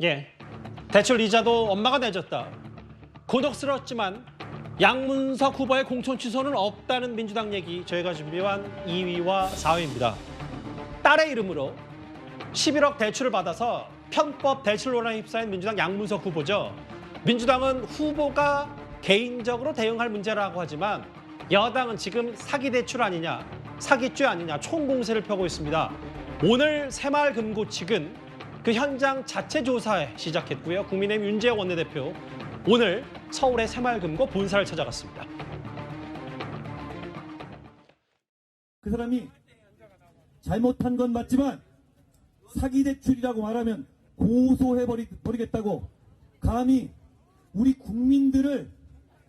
예, 대출 이자도 엄마가 내줬다. 곤혹스럽지만 양문석 후보의 공천 취소는 없다는 민주당 얘기 저희가 준비한 2위와 4위입니다. 딸의 이름으로 11억 대출을 받아서 편법 대출 논란에 휩싸인 민주당 양문석 후보죠. 민주당은 후보가 개인적으로 대응할 문제라고 하지만 여당은 지금 사기 대출 아니냐, 사기죄 아니냐 총공세를 펴고 있습니다. 오늘 새마을금고 측은 그 현장 자체 조사에 시작했고요. 국민의힘 윤재욱 원내대표 오늘 서울의 새마을금고 본사를 찾아갔습니다. 그 사람이 잘못한 건 맞지만 사기 대출이라고 말하면 고소해버리겠다고 감히 우리 국민들을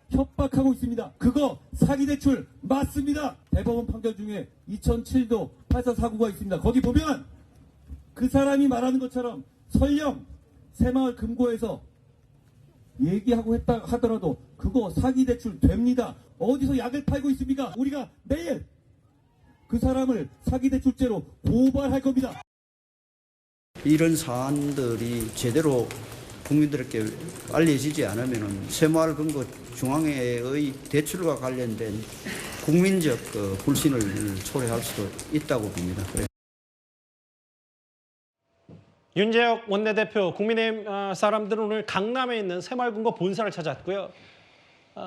협박하고 있습니다. 그거 사기 대출 맞습니다. 대법원 판결 중에 2007도 8사 사고가 있습니다. 거기 보면 그 사람이 말하는 것처럼 설령 새마을 금고에서 얘기하고 했다 하더라도 그거 사기 대출 됩니다. 어디서 약을 팔고 있습니까? 우리가 매일 그 사람을 사기 대출죄로 고발할 겁니다. 이런 사안들이 제대로 국민들에게 알려지지 않으면 새마을금고 중앙회의 대출과 관련된 국민적 불신을 초래할 수도 있다고 봅니다. 윤재욱 원내대표, 국민의힘 사람들은 오늘 강남에 있는 새마을금고 본사를 찾았고요.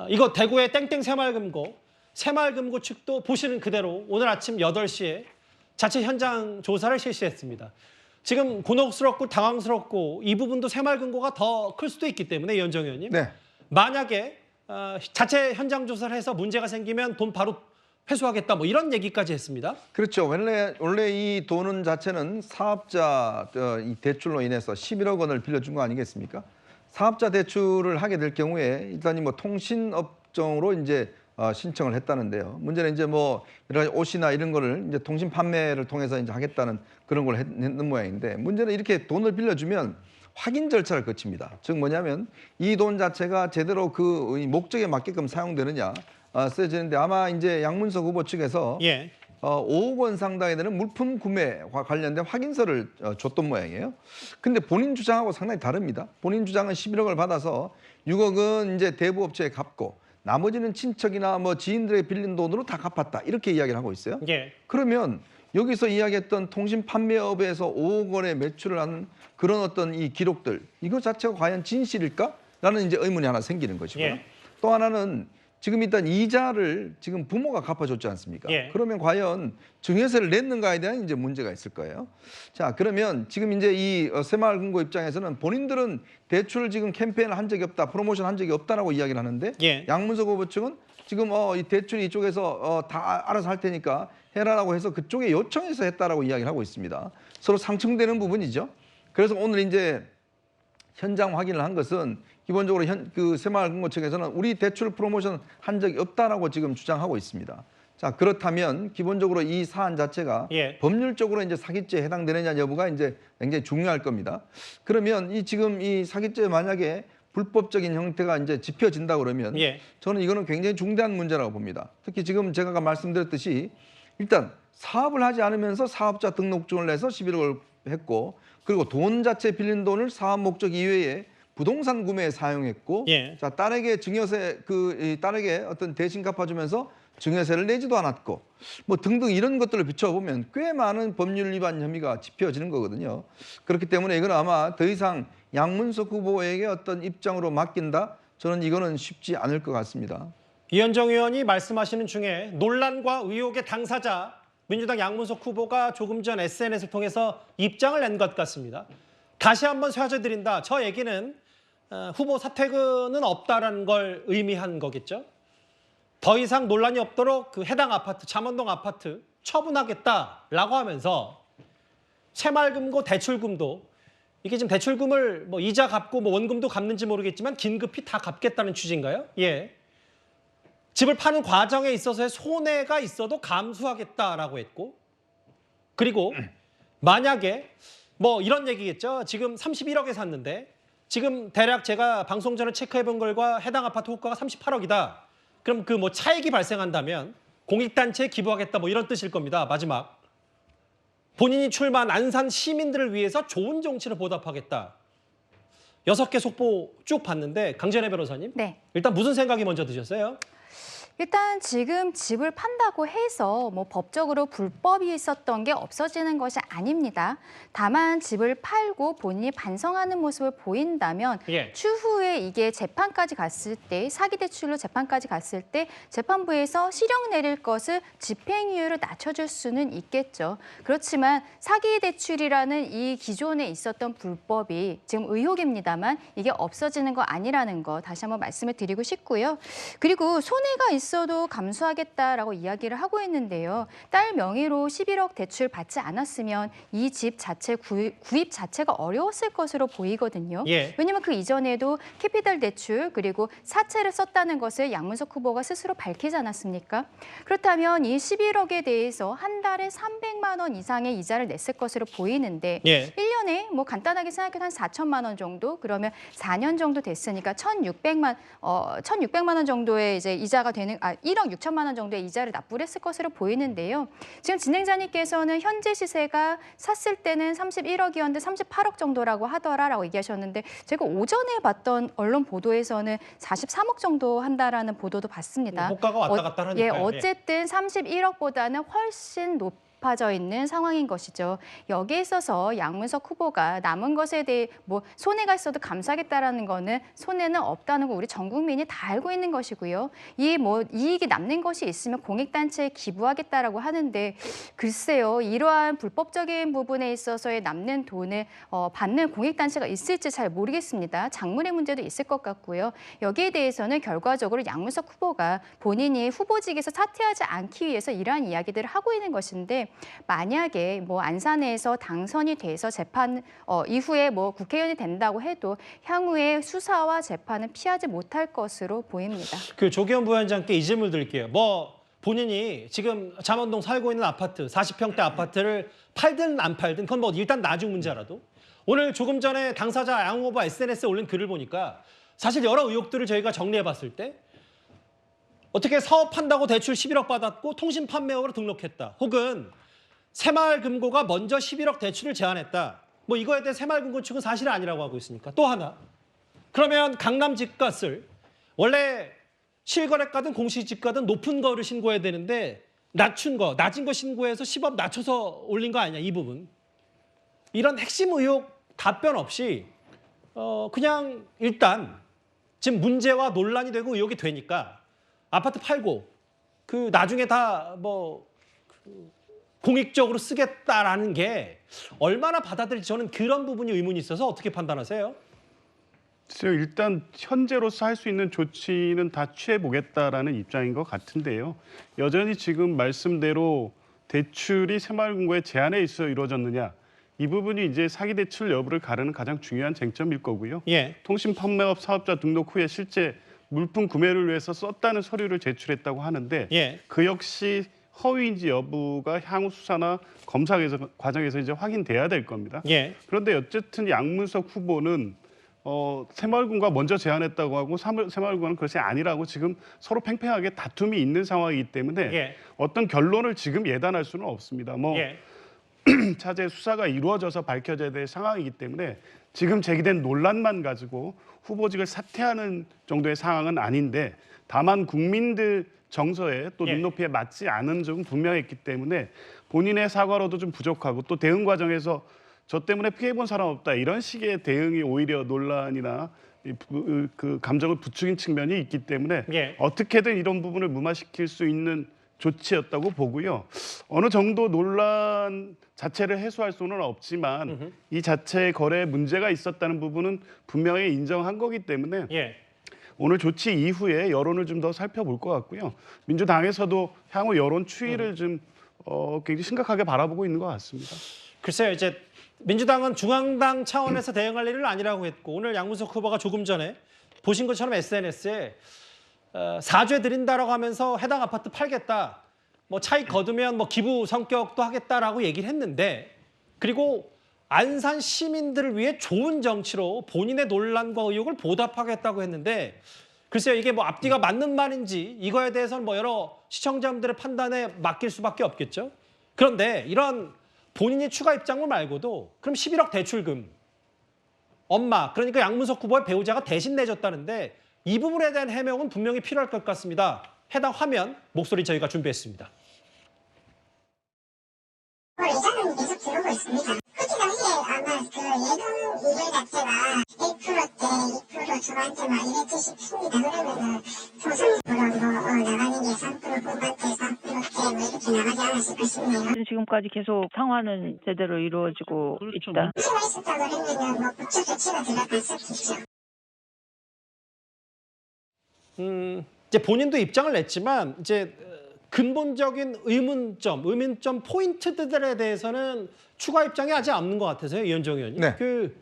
이거 대구의 땡땡 새마을금고, 새마을금고 측도 보시는 그대로 오늘 아침 8시에 자체 현장 조사를 실시했습니다. 지금 곤혹스럽고 당황스럽고 이 부분도 새마을금고가 더 클 수도 있기 때문에 이현정 의원님. 네. 만약에 자체 현장 조사를 해서 문제가 생기면 돈 바로 회수하겠다 뭐 이런 얘기까지 했습니다. 그렇죠. 원래 이 돈은 자체는 사업자 이 대출로 인해서 11억 원을 빌려준 거 아니겠습니까? 사업자 대출을 하게 될 경우에 일단 뭐 통신업종으로 이제 신청을 했다는데요. 문제는 이제 뭐 여러 가지 옷이나 이런 거를 이제 통신 판매를 통해서 이제 하겠다는 그런 걸 했는 모양인데 문제는 이렇게 돈을 빌려주면 확인 절차를 거칩니다. 즉 뭐냐면 이 돈 자체가 제대로 그 목적에 맞게끔 사용되느냐 쓰여지는데 아마 이제 양문석 후보 측에서 5억 원 상당이 되는 물품 구매와 관련된 확인서를 줬던 모양이에요. 근데 본인 주장하고 상당히 다릅니다. 본인 주장은 11억을 받아서 6억은 이제 대부업체에 갚고 나머지는 친척이나 뭐 지인들에게 빌린 돈으로 다 갚았다. 이렇게 이야기를 하고 있어요. 그러면 여기서 이야기했던 통신 판매업에서 5억 원의 매출을 하는 그런 어떤 이 기록들 이거 자체가 과연 진실일까? 라는 이제 의문이 하나 생기는 것이고요. 또 하나는 지금 일단 이자를 지금 부모가 갚아줬지 않습니까? 그러면 과연 증여세를 냈는가에 대한 이제 문제가 있을 거예요. 자, 그러면 지금 이제 이 새마을금고 입장에서는 본인들은 대출 지금 캠페인을 한 적이 없다, 프로모션 한 적이 없다라고 이야기를 하는데 양문석 후보 측은 지금 이 대출 이쪽에서 다 알아서 할 테니까 해라라고 해서 그쪽에 요청해서 했다라고 이야기를 하고 있습니다. 서로 상충되는 부분이죠. 그래서 오늘 이제 현장 확인을 한 것은 기본적으로 그 새마을금고 측에서는 우리 대출 프로모션 한 적이 없다라고 지금 주장하고 있습니다. 자, 그렇다면 기본적으로 이 사안 자체가 법률적으로 이제 사기죄에 해당되느냐 여부가 이제 굉장히 중요할 겁니다. 그러면 이 지금 이 사기죄 만약에 불법적인 형태가 이제 짚혀진다 그러면 저는 이거는 굉장히 중대한 문제라고 봅니다. 특히 지금 제가 아까 말씀드렸듯이 일단 사업을 하지 않으면서 사업자 등록증을 내서 11억을 했고 그리고 돈 자체 빌린 돈을 사업 목적 이외에 부동산 구매에 사용했고 자, 딸에게 증여세 딸에게 어떤 대신 갚아주면서 증여세를 내지도 않았고 뭐 등등 이런 것들을 비춰보면 꽤 많은 법률 위반 혐의가 짚혀지는 거거든요. 그렇기 때문에 이건 아마 더 이상 양문석 후보에게 어떤 입장으로 맡긴다? 저는 이거는 쉽지 않을 것 같습니다. 이현정 의원이 말씀하시는 중에 논란과 의혹의 당사자 민주당 양문석 후보가 조금 전 SNS를 통해서 입장을 낸 것 같습니다. 다시 한번 쇄화해드린다. 저 얘기는 후보 사퇴는 없다라는 걸 의미한 거겠죠. 더 이상 논란이 없도록 그 해당 아파트, 잠원동 아파트 처분하겠다라고 하면서 새마을금고 대출금도 이게 지금 대출금을 뭐 이자 갚고 뭐 원금도 갚는지 모르겠지만 긴급히 다 갚겠다는 취지인가요? 집을 파는 과정에 있어서의 손해가 있어도 감수하겠다라고 했고 그리고 만약에 뭐 이런 얘기겠죠. 지금 31억에 샀는데 지금 대략 제가 방송 전에 체크해 본 결과 해당 아파트 호가가 38억이다. 그럼 그 뭐 차익이 발생한다면 공익단체에 기부하겠다 뭐 이런 뜻일 겁니다. 마지막. 본인이 출마한 안산 시민들을 위해서 좋은 정치를 보답하겠다. 6개 속보 쭉 봤는데 강전혜 변호사님, 네. 일단 무슨 생각이 먼저 드셨어요? 일단 지금 집을 판다고 해서 뭐 법적으로 불법이 있었던 게 없어지는 것이 아닙니다. 다만 집을 팔고 본인이 반성하는 모습을 보인다면 예. 추후에 이게 재판까지 갔을 때 사기 대출로 재판까지 갔을 때 재판부에서 실형 내릴 것을 집행유예로 낮춰줄 수는 있겠죠. 그렇지만 사기 대출이라는 이 기존에 있었던 불법이 지금 의혹입니다만 이게 없어지는 거 아니라는 거 다시 한번 말씀을 드리고 싶고요. 그리고 손해가 있어도 감수하겠다라고 이야기를 하고 있는데요. 딸 명의로 11억 대출 받지 않았으면 이 집 자체 구입 자체가 어려웠을 것으로 보이거든요. 예. 왜냐하면 그 이전에도 캐피탈 대출 그리고 사채를 썼다는 것을 양문석 후보가 스스로 밝히지 않았습니까? 그렇다면 이 11억에 대해서 한 달에 300만 원 이상의 이자를 냈을 것으로 보이는데 예. 1년에 뭐 간단하게 생각해도 한 4천만 원 정도 그러면 4년 정도 됐으니까 1,600만 원 정도의 이제 이자가 되는 1억 6천만 원 정도의 이자를 납부를 했을 것으로 보이는데요. 지금 진행자님께서는 현재 시세가 샀을 때는 31억이었는데 38억 정도라고 하더라라고 얘기하셨는데 제가 오전에 봤던 언론 보도에서는 43억 정도 한다라는 보도도 봤습니다. 호가가 왔다 갔다 하니까요. 예, 어쨌든 31억보다는 훨씬 높아져 있는 상황인 것이죠. 여기에 있어서 양문석 후보가 남은 것에 대해 뭐 손해가 있어도 감사하겠다라는 거는 손해는 없다는 거 우리 전 국민이 다 알고 있는 것이고요. 이 뭐 이익이 남는 것이 있으면 공익단체에 기부하겠다라고 하는데 글쎄요. 이러한 불법적인 부분에 있어서의 남는 돈을 받는 공익단체가 있을지 잘 모르겠습니다. 장문의 문제도 있을 것 같고요. 여기에 대해서는 결과적으로 양문석 후보가 본인이 후보직에서 사퇴하지 않기 위해서 이러한 이야기들을 하고 있는 것인데 만약에 뭐 안산에서 당선이 돼서 재판 이후에 뭐 국회의원이 된다고 해도 향후에 수사와 재판은 피하지 못할 것으로 보입니다. 그 조기현 부위원장께 이 질문을 드릴게요. 뭐 본인이 지금 잠원동 살고 있는 아파트, 40평대 아파트를 팔든 안 팔든 그건 뭐 일단 나중 문제라도 오늘 조금 전에 당사자 양 후보 SNS에 올린 글을 보니까 사실 여러 의혹들을 저희가 정리해봤을 때 어떻게 사업한다고 대출 11억 받았고 통신 판매업으로 등록했다. 혹은 새마을금고가 먼저 11억 대출을 제안했다. 뭐 이거에 대해 새마을금고 측은 사실이 아니라고 하고 있으니까. 또 하나. 그러면 강남 집값을 원래 실거래가든 공시지가든 높은 거를 신고해야 되는데 낮은 거 신고해서 10억 낮춰서 올린 거 아니냐 이 부분. 이런 핵심 의혹 답변 없이 그냥 일단 지금 문제와 논란이 되고 의혹이 되니까 아파트 팔고 그 나중에 다 뭐 공익적으로 쓰겠다라는 게 얼마나 받아들일지 저는 그런 부분이 의문이 있어서 어떻게 판단하세요? 글쎄요, 일단 현재로서 할 수 있는 조치는 다 취해보겠다라는 입장인 것 같은데요. 여전히 지금 말씀대로 대출이 새마을금고의 제한에 있어 이루어졌느냐 이 부분이 이제 사기 대출 여부를 가르는 가장 중요한 쟁점일 거고요. 예. 통신 판매업 사업자 등록 후에 실제 물품 구매를 위해서 썼다는 서류를 제출했다고 하는데 예. 그 역시 허위인지 여부가 향후 수사나 검사 과정에서 이제 확인돼야 될 겁니다. 예. 그런데 어쨌든 양문석 후보는 새마을금고가 먼저 제안했다고 하고 새마을금고는 그것이 아니라고 지금 서로 팽팽하게 다툼이 있는 상황이기 때문에 예. 어떤 결론을 지금 예단할 수는 없습니다. 뭐 예. 차제 수사가 이루어져서 밝혀져야 될 상황이기 때문에 지금 제기된 논란만 가지고 후보직을 사퇴하는 정도의 상황은 아닌데 다만 국민들 정서에 또 예. 눈높이에 맞지 않은 점은 분명했기 때문에 본인의 사과로도 좀 부족하고 또 대응 과정에서 저 때문에 피해본 사람 없다 이런 식의 대응이 오히려 논란이나 그 감정을 부추긴 측면이 있기 때문에 예. 어떻게든 이런 부분을 무마시킬 수 있는 조치였다고 보고요. 어느 정도 논란 자체를 해소할 수는 없지만 이 자체의 거래에 문제가 있었다는 부분은 분명히 인정한 거기 때문에 예. 오늘 조치 이후에 여론을 좀 더 살펴볼 것 같고요. 민주당에서도 향후 여론 추이를 좀 굉장히 심각하게 바라보고 있는 것 같습니다. 글쎄요, 이제 민주당은 중앙당 차원에서 대응할 일은 아니라고 했고 오늘 양문석 후보가 조금 전에 보신 것처럼 SNS에 사죄 드린다라고 하면서 해당 아파트 팔겠다. 뭐 차익 거두면 뭐 기부 성격도 하겠다라고 얘기를 했는데 그리고 안산 시민들을 위해 좋은 정치로 본인의 논란과 의혹을 보답하겠다고 했는데 글쎄요, 이게 뭐 앞뒤가 맞는 말인지 이거에 대해서는 뭐 여러 시청자분들의 판단에 맡길 수밖에 없겠죠. 그런데 이런 본인이 추가 입장물 말고도 그럼 11억 대출금 엄마, 그러니까 양문석 후보의 배우자가 대신 내줬다는데 이 부분에 대한 해명은 분명히 필요할 것 같습니다. 해당 화면, 목소리 저희가 준비했습니다. 이자는 계속 들어오고 있습니다. 그때 당시에 아마 그 예금 이율 자체가 1%대 2% 초반대 막 이랬지 싶습니다. 그러면은 조선으로 나가는 게 3% 후반대 4%대 뭐 이렇게 나가지 않았을까 싶네요. 지금까지 계속 상환은 제대로 이루어지고 있다. 문제가 있었다 그러면은 뭐 국조 조치가 들어갔었겠죠. 이제 본인도 입장을 냈지만 이제 근본적인 의문점 포인트들에 대해서는 추가 입장이 아직 없는 것 같아서요, 이현정 의원님. 네. 그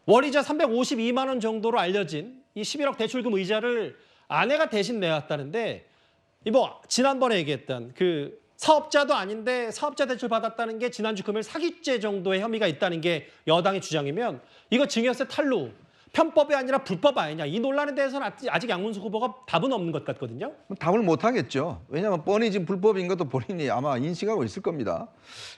월이자 352만 원 정도로 알려진 이 11억 대출금 의자를 아내가 대신 내왔다는데, 뭐 지난번에 얘기했던 그 사업자도 아닌데 사업자 대출 받았다는 게 지난주 금요일 사기죄 정도의 혐의가 있다는 게 여당의 주장이면 이거 증여세 탈루, 편법이 아니라 불법 아니냐, 이 논란에 대해서는 아직 양문석 후보가 답은 없는 것 같거든요. 답을 못 하겠죠. 왜냐하면 뻔히 지금 불법인 것도 본인이 아마 인식하고 있을 겁니다.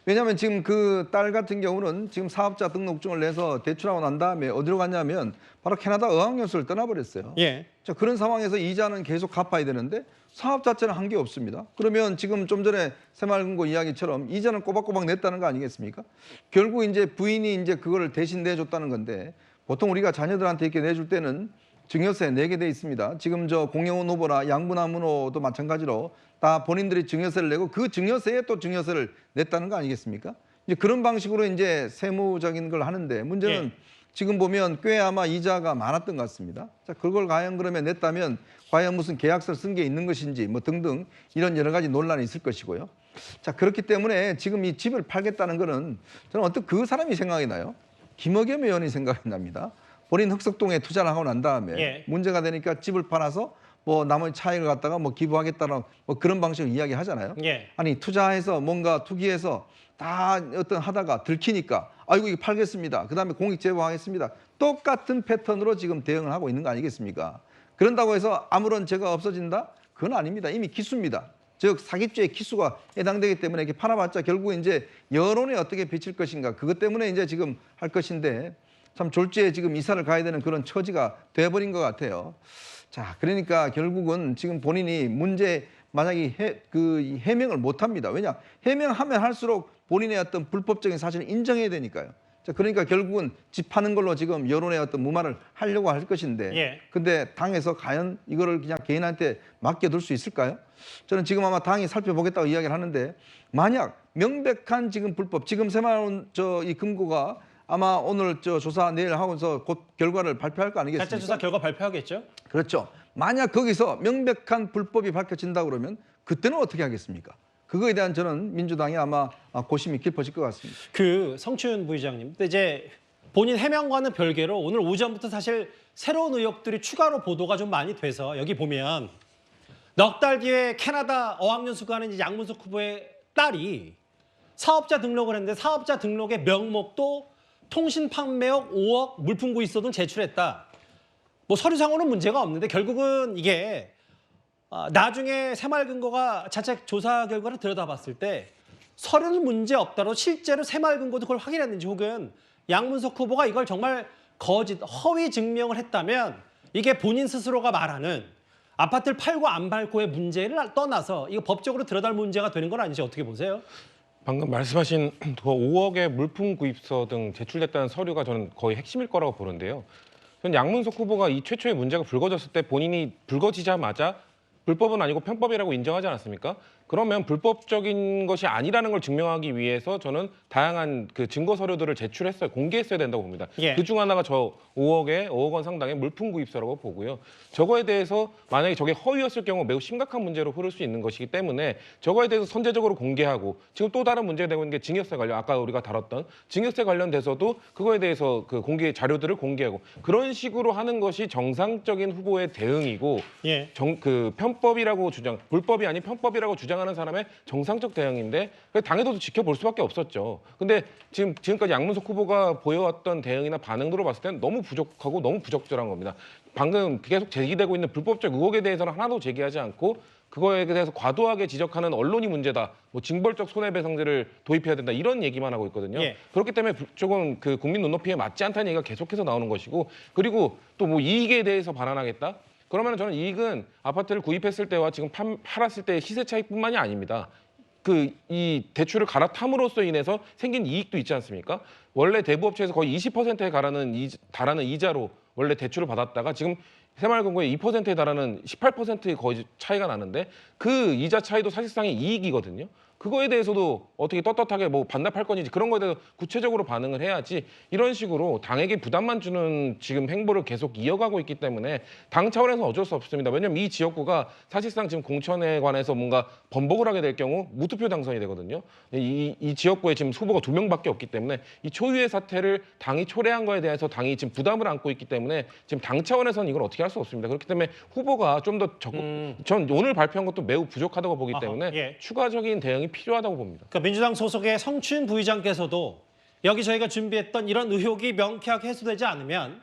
왜냐하면 지금 그 딸 같은 경우는 지금 사업자 등록증을 내서 대출하고 난 다음에 어디로 갔냐면 바로 캐나다 어학연수를 떠나버렸어요. 예. 자, 그런 상황에서 이자는 계속 갚아야 되는데 사업 자체는 한 게 없습니다. 그러면 지금 좀 전에 새마을금고 이야기처럼 이자는 꼬박꼬박 냈다는 거 아니겠습니까? 결국 이제 부인이 이제 그걸 대신 내줬다는 건데, 보통 우리가 자녀들한테 이렇게 내줄 때는 증여세 내게 돼 있습니다. 지금 저 공영훈 후보나 양분한 후보도 마찬가지로 다 본인들이 증여세를 내고 그 증여세에 또 증여세를 냈다는 거 아니겠습니까? 이제 그런 방식으로 이제 세무적인 걸 하는데, 문제는 예. 지금 보면 꽤 아마 이자가 많았던 것 같습니다. 자, 그걸 과연 그러면 냈다면 과연 무슨 계약서를 쓴 게 있는 것인지 뭐 등등 이런 여러 가지 논란이 있을 것이고요. 자, 그렇기 때문에 지금 이 집을 팔겠다는 거는 저는 어떤 그 사람이 생각이 나요. 김의겸 의원이 생각이 납니다. 본인 흑석동에 투자를 하고 난 다음에 예. 문제가 되니까 집을 팔아서 뭐 나머지 차익을 갖다가 뭐 기부하겠다는 뭐 그런 방식으로 이야기하잖아요. 예. 아니 투자해서 뭔가 투기해서 다 어떤 하다가 들키니까 아이고 이거 팔겠습니다. 그다음에 공익 제보하겠습니다. 똑같은 패턴으로 지금 대응을 하고 있는 거 아니겠습니까? 그런다고 해서 아무런 죄가 없어진다? 그건 아닙니다. 이미 기수입니다. 즉 사기죄의 기수가 해당되기 때문에 이렇게 팔아봤자 결국 이제 여론에 어떻게 비칠 것인가, 그것 때문에 이제 지금 할 것인데 참 졸지에 지금 이사를 가야 되는 그런 처지가 돼버린 것 같아요. 자, 그러니까 결국은 지금 본인이 문제 만약에 해명을 못합니다. 왜냐, 해명하면 할수록 본인의 어떤 불법적인 사실을 인정해야 되니까요. 자, 그러니까 결국은 집 파는 걸로 지금 여론의 어떤 무마를 하려고 할 것인데, 예. 근데 당에서 과연 이거를 그냥 개인한테 맡겨둘 수 있을까요? 저는 지금 아마 당이 살펴보겠다고 이야기를 하는데, 만약 명백한 지금 불법, 지금 새마을 이 금고가 아마 오늘 조사 내일 하고서 곧 결과를 발표할 거 아니겠습니까? 자체 조사 결과 발표하겠죠. 그렇죠. 만약 거기서 명백한 불법이 밝혀진다 그러면 그때는 어떻게 하겠습니까? 그거에 대한 저는 민주당이 아마 고심이 깊어질 것 같습니다. 그 성춘 부의장님, 근데 이제 본인 해명과는 별개로 오늘 오전부터 사실 새로운 의혹들이 추가로 보도가 좀 많이 돼서, 여기 보면 넉 달 뒤에 캐나다 어학연수 가는 이제 양문석 후보의 딸이 사업자 등록을 했는데 사업자 등록의 명목도 통신 판매업 5억 물품 구입서 등 제출했다. 뭐 서류상으로는 문제가 없는데 결국은 이게 나중에 새마을금고가 자체 조사 결과를 들여다봤을 때 서류는 문제 없다로 실제로 새마을금고도 그걸 확인했는지, 혹은 양문석 후보가 이걸 정말 거짓, 허위 증명을 했다면 이게 본인 스스로가 말하는 아파트를 팔고 안 팔고의 문제를 떠나서 이거 법적으로 들여다볼 문제가 되는 건 아닌지 어떻게 보세요? 방금 말씀하신 그 5억의 물품 구입서 등 제출됐다는 서류가 저는 거의 핵심일 거라고 보는데요. 저는 양문석 후보가 이 최초의 문제가 불거졌을 때 본인이 불거지자마자 불법은 아니고 편법이라고 인정하지 않았습니까? 그러면 불법적인 것이 아니라는 걸 증명하기 위해서 저는 다양한 그 증거 서류들을 제출했어야, 공개했어야 된다고 봅니다. 예. 그중 하나가 저 5억 원 상당의 물품 구입서라고 보고요. 저거에 대해서 만약에 저게 허위였을 경우 매우 심각한 문제로 흐를 수 있는 것이기 때문에 저거에 대해서 선제적으로 공개하고, 지금 또 다른 문제가 되고 있는 게 증여세 관련, 아까 우리가 다뤘던 증여세 관련돼서도 그거에 대해서 그 공개 자료들을 공개하고, 그런 식으로 하는 것이 정상적인 후보의 대응이고, 예. 그 편법이라고 불법이 아닌 편법이라고 주장하는 사람의 정상적 대응인데 당에서도 지켜볼 수밖에 없었죠. 근데 지금까지 양문석 후보가 보여왔던 대응이나 반응으로 봤을 때는 너무 부족하고 너무 부적절한 겁니다. 방금 계속 제기되고 있는 불법적 의혹에 대해서는 하나도 제기하지 않고 그거에 대해서 과도하게 지적하는 언론이 문제다. 뭐 징벌적 손해배상제를 도입해야 된다. 이런 얘기만 하고 있거든요. 예. 그렇기 때문에 조금 그 국민 눈높이에 맞지 않다는 얘기가 계속해서 나오는 것이고, 그리고 또 뭐 이익에 대해서 반환하겠다. 그러면 저는 이익은 아파트를 구입했을 때와 지금 팔았을 때의 시세 차익뿐만이 아닙니다. 이 대출을 갈아탐으로써 인해서 생긴 이익도 있지 않습니까? 원래 대부업체에서 거의 20%에 달하는 이자로 원래 대출을 받았다가 지금 새마을금고에 2%에 달하는 18%의 거의 차이가 나는데, 그 이자 차이도 사실상의 이익이거든요. 그거에 대해서도 어떻게 떳떳하게 뭐 반납할 건지 그런 거에 대해서 구체적으로 반응을 해야지, 이런 식으로 당에게 부담만 주는 지금 행보를 계속 이어가고 있기 때문에 당 차원에서는 어쩔 수 없습니다. 왜냐하면 이 지역구가 사실상 지금 공천에 관해서 뭔가 번복을 하게 될 경우 무투표 당선이 되거든요. 이 지역구에 지금 후보가 2명밖에 없기 때문에 이 초유의 사태를 당이 초래한 거에 대해서 당이 지금 부담을 안고 있기 때문에 지금 당 차원에서는 이걸 어떻게 할 수 없습니다. 그렇기 때문에 후보가 좀 더 적극, 전 오늘 발표한 것도 매우 부족하다고 보기 때문에 예. 추가적인 대응이 필요하다고 봅니다. 그러니까 민주당 소속의 성춘 부의장께서도 여기 저희가 준비했던 이런 의혹이 명쾌하게 해소되지 않으면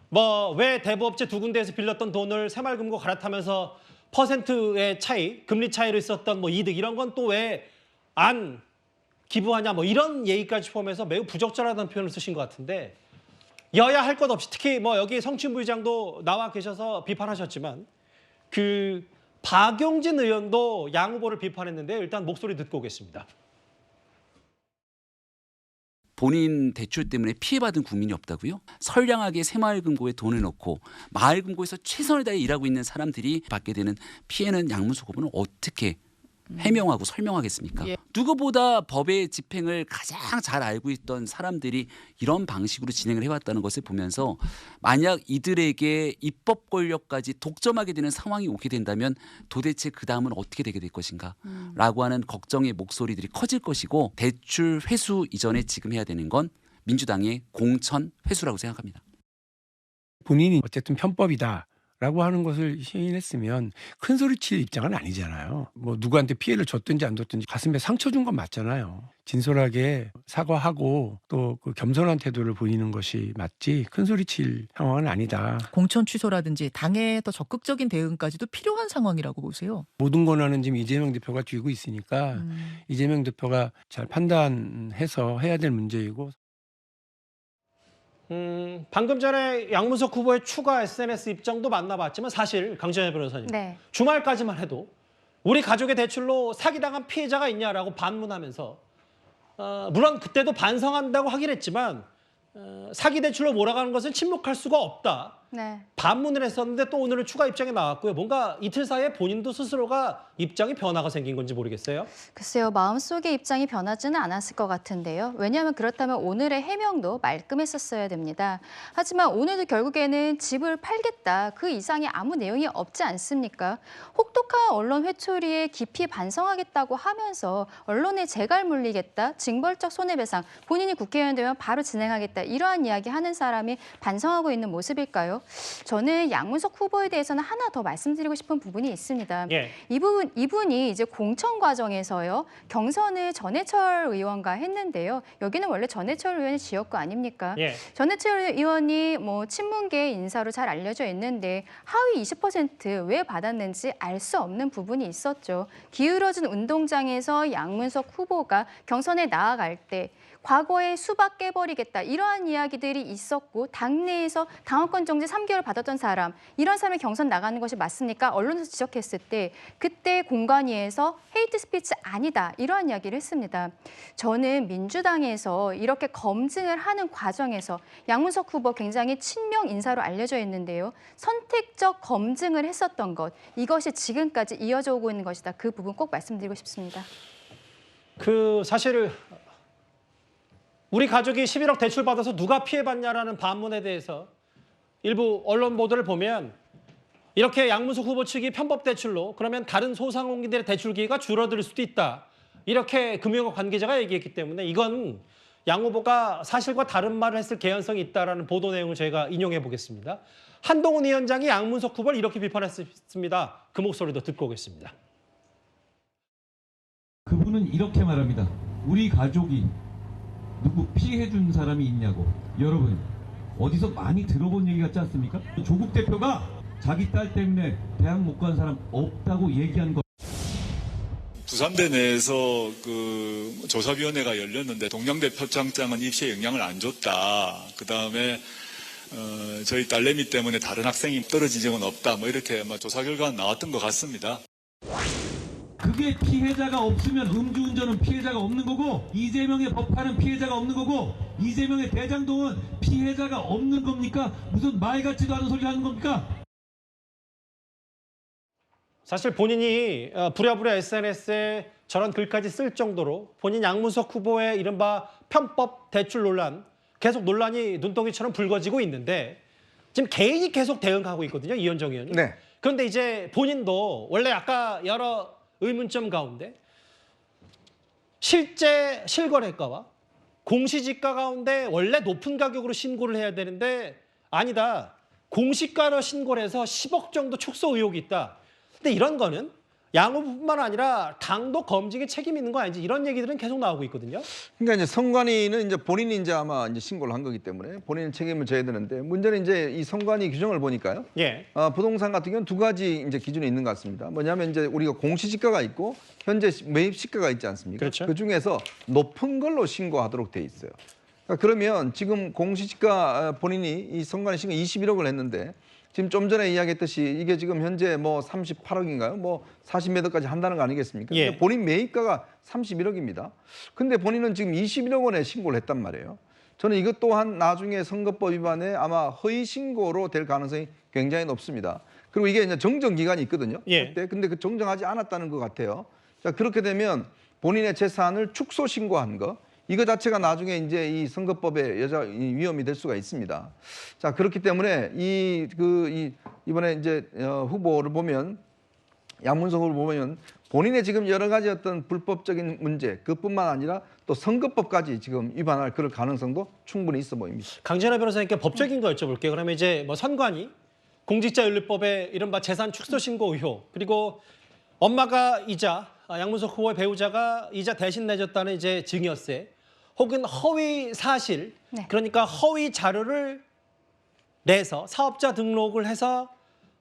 뭐 왜 대부업체 2군데에서 빌렸던 돈을 새마을금고 갈아타면서 퍼센트의 차이, 금리 차이로 있었던 뭐 이득 이런 건 또 왜 안 기부하냐 뭐 이런 얘기까지 포함해서 매우 부적절하다는 표현을 쓰신 것 같은데, 여야 할 것 없이 특히 뭐 여기 성춘 부의장도 나와 계셔서 비판하셨지만 그 박용진 의원도 양 후보를 비판했는데 일단 목소리 듣고 오겠습니다. 본인 대출 때문에 피해받은 국민이 없다고요? 선량하게 새마을금고에 돈을 넣고 마을금고에서 최선을 다해 일하고 있는 사람들이 받게 되는 피해는 양문석 후보는 어떻게 해명하고 설명하겠습니까? 예. 누구보다 법의 집행을 가장 잘 알고 있던 사람들이 이런 방식으로 진행을 해왔다는 것을 보면서 만약 이들에게 입법 권력까지 독점하게 되는 상황이 오게 된다면 도대체 그 다음은 어떻게 되게 될 것인가 라고 하는 걱정의 목소리들이 커질 것이고, 대출 회수 이전에 지금 해야 되는 건 민주당의 공천 회수라고 생각합니다. 본인이 어쨌든 편법이다 라고 하는 것을 시인했으면 큰 소리 칠 입장은 아니잖아요. 뭐 누구한테 피해를 줬든지 안 줬든지 가슴에 상처 준 건 맞잖아요. 진솔하게 사과하고 또 그 겸손한 태도를 보이는 것이 맞지 큰 소리 칠 상황은 아니다. 공천 취소라든지 당의 더 적극적인 대응까지도 필요한 상황이라고 보세요. 모든 권한은 지금 이재명 대표가 쥐고 있으니까 이재명 대표가 잘 판단해서 해야 될 문제이고. 방금 전에 양문석 후보의 추가 SNS 입장도 만나봤지만 사실 강전혜 변호사님, 네. 주말까지만 해도 우리 가족의 대출로 사기당한 피해자가 있냐라고 반문하면서 물론 그때도 반성한다고 하긴 했지만 사기 대출로 몰아가는 것은 침묵할 수가 없다. 네. 반문을 했었는데 또 오늘은 추가 입장이 나왔고요. 뭔가 이틀 사이에 본인도 스스로가 입장이 변화가 생긴 건지 모르겠어요. 글쎄요, 마음속의 입장이 변하지는 않았을 것 같은데요. 왜냐하면 그렇다면 오늘의 해명도 말끔했었어야 됩니다. 하지만 오늘도 결국에는 집을 팔겠다, 그 이상의 아무 내용이 없지 않습니까? 혹독한 언론 회초리에 깊이 반성하겠다고 하면서 언론에 재갈 물리겠다, 징벌적 손해배상, 본인이 국회의원 되면 바로 진행하겠다, 이러한 이야기 하는 사람이 반성하고 있는 모습일까요? 저는 양문석 후보에 대해서는 하나 더 말씀드리고 싶은 부분이 있습니다. 예. 이분이 이제 공천 과정에서요, 경선을 전해철 의원과 했는데요. 여기는 원래 전해철 의원의 지역구 아닙니까? 예. 전해철 의원이 뭐 친문계 인사로 잘 알려져 있는데 하위 20% 왜 받았는지 알 수 없는 부분이 있었죠. 기울어진 운동장에서 양문석 후보가 경선에 나아갈 때 과거에 수박 깨버리겠다, 이러한 이야기들이 있었고, 당내에서 당원권 정지 3개월 받았던 사람, 이런 사람이 경선 나가는 것이 맞습니까? 언론에서 지적했을 때 그때 공관위에서 헤이트 스피치 아니다, 이러한 이야기를 했습니다. 저는 민주당에서 이렇게 검증을 하는 과정에서 양문석 후보 굉장히 친명 인사로 알려져 있는데요. 선택적 검증을 했었던 것, 이것이 지금까지 이어져 오고 있는 것이다. 그 부분 꼭 말씀드리고 싶습니다. 사실 우리 가족이 11억 대출 받아서 누가 피해봤냐라는 반문에 대해서 일부 언론 보도를 보면 이렇게 양문석 후보 측이 편법 대출로 그러면 다른 소상공인들의 대출 기회가 줄어들 수도 있다, 이렇게 금융업 관계자가 얘기했기 때문에 이건 양 후보가 사실과 다른 말을 했을 개연성이 있다라는 보도 내용을 저희가 인용해 보겠습니다. 한동훈 위원장이 양문석 후보를 이렇게 비판했습니다. 그 목소리도 듣고 오겠습니다. 그분은 이렇게 말합니다. 우리 가족이 누구 피해준 사람이 있냐고. 여러분, 어디서 많이 들어본 얘기 같지 않습니까? 조국 대표가 자기 딸 때문에 대학 못 간 사람 없다고 얘기한 거. 두산대 내에서 그 조사위원회가 열렸는데 동양대 표창장은 입시에 영향을 안 줬다. 그 다음에 저희 딸내미 때문에 다른 학생이 떨어진 적은 없다. 뭐 이렇게 조사 결과가 나왔던 것 같습니다. 그게 피해자가 없으면 음주운전은 피해자가 없는 거고 이재명의 법화는 피해자가 없는 거고 이재명의 대장동은 피해자가 없는 겁니까? 무슨 말 같지도 않은 소리 하는 겁니까? 사실 본인이 부랴부랴 SNS에 저런 글까지 쓸 정도로 본인 양문석 후보의 이른바 편법 대출 논란, 계속 논란이 눈덩이처럼 불거지고 있는데 지금 개인이 계속 대응하고 있거든요, 이현정 의원이. 네. 그런데 이제 본인도 원래 아까 여러 의문점 가운데 실제 실거래가와 공시지가 가운데 원래 높은 가격으로 신고를 해야 되는데 아니다. 공시가로 신고를 해서 10억 정도 축소 의혹이 있다. 근데 이런 거는 양 후보뿐만 아니라 당도 검증에 책임이 있는 거 아닌지 이런 얘기들은 계속 나오고 있거든요. 그러니까 이제 선관위는 이제 본인이 이제 아마 이제 신고를 한 거기 때문에 본인의 책임을 져야 되는데 문제는 이제 이 선관위 규정을 보니까요. 예. 부동산 같은 경우는 두 가지 이제 기준이 있는 것 같습니다. 뭐냐면 이제 우리가 공시지가가 있고 현재 매입 시가가 있지 않습니까? 그렇죠. 그 중에서 높은 걸로 신고하도록 돼 있어요. 그러니까 그러면 지금 공시지가 본인이 이 선관위 신고 21억을 했는데 지금 좀 전에 이야기했듯이 이게 지금 현재 뭐 38억인가요? 뭐 40몇 억까지 한다는 거 아니겠습니까? 예. 본인 매입가가 31억입니다. 근데 본인은 지금 21억 원에 신고를 했단 말이에요. 저는 이것 또한 나중에 선거법 위반에 아마 허위 신고로 될 가능성이 굉장히 높습니다. 그리고 이게 이제 정정 기간이 있거든요. 예. 그때 근데 그 정정하지 않았다는 것 같아요. 자, 그렇게 되면 본인의 재산을 축소 신고한 거 이거 자체가 나중에 이제 이 선거법에 위험이 될 수가 있습니다. 자, 그렇기 때문에 이번에 이제 후보를 보면 양문석 후보를 보면 본인의 지금 여러 가지 어떤 불법적인 문제 그뿐만 아니라 또 선거법까지 지금 위반할 그럴 가능성도 충분히 있어 보입니다. 강진아 변호사님께 법적인 거 여쭤볼게요. 그러면 이제 뭐 선관위, 공직자윤리법의 이른바 재산 축소 신고 의혹, 그리고 엄마가 이자, 양문석 후보의 배우자가 이자 대신 내줬다는 이제 증여세, 혹은 허위 사실, 네. 그러니까 허위 자료를 내서 사업자 등록을 해서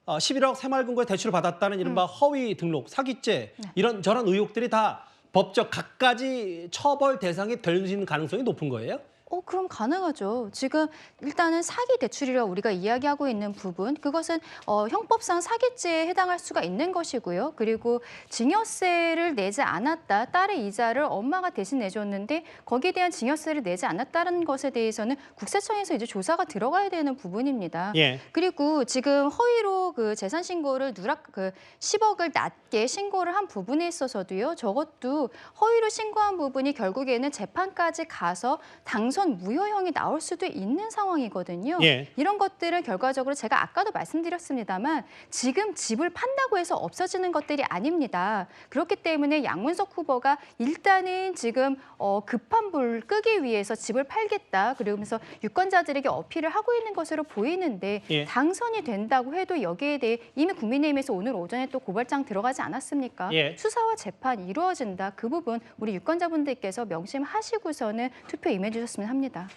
11억 새마을금고에 대출을 받았다는 이른바 허위 등록, 사기죄, 네. 이런 저런 의혹들이 다 법적 갖가지 처벌 대상이 될 수 있는 가능성이 높은 거예요? 그럼 가능하죠. 지금 일단은 사기 대출이라고 우리가 이야기하고 있는 부분, 그것은 형법상 사기죄에 해당할 수가 있는 것이고요. 그리고 증여세를 내지 않았다, 딸의 이자를 엄마가 대신 내줬는데 거기에 대한 증여세를 내지 않았다는 것에 대해서는 국세청에서 이제 조사가 들어가야 되는 부분입니다. 예. 그리고 지금 허위로 그 재산 신고를 10억을 낮게 신고를 한 부분에 있어서도요. 저것도 허위로 신고한 부분이 결국에는 재판까지 가서 당선 무효형이 나올 수도 있는 상황이거든요. 예. 이런 것들은 결과적으로 제가 아까도 말씀드렸습니다만 지금 집을 판다고 해서 없어지는 것들이 아닙니다. 그렇기 때문에 양문석 후보가 일단은 지금 급한 불 끄기 위해서 집을 팔겠다. 그러면서 유권자들에게 어필을 하고 있는 것으로 보이는데 예. 당선이 된다고 해도 여기에 대해 이미 국민의힘에서 오늘 오전에 또 고발장 들어가지 않았습니까? 예. 수사와 재판 이루어진다. 그 부분 우리 유권자분들께서 명심하시고서는 투표 임해주셨으면 합니다.